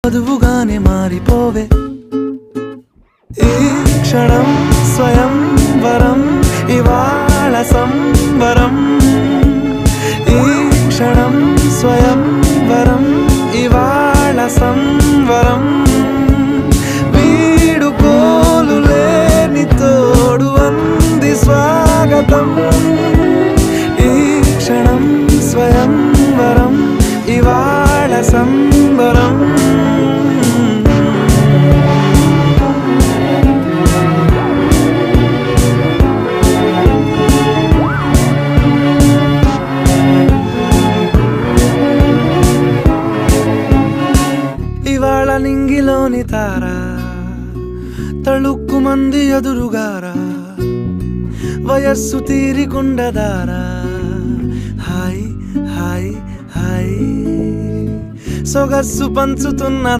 వధువుగానే మారిపోవే ఈ క్షణం స్వయంవరం ఇవాళ సంబరం ఈ క్షణం స్వయంవరం ఇవాళ సంవరం వీడుకోలు లేని తోడు అంది స్వాగతం ఈ క్షణం స్వయంవరం ఇవాళ సంబరం ఇవాళ నింగిలోని తారా తళుక్కు మంది ఎదురుగారా వయస్సు తీరికుండదారా హాయ్ హాయ్ హాయ్ సొగస్సు పంచుతున్న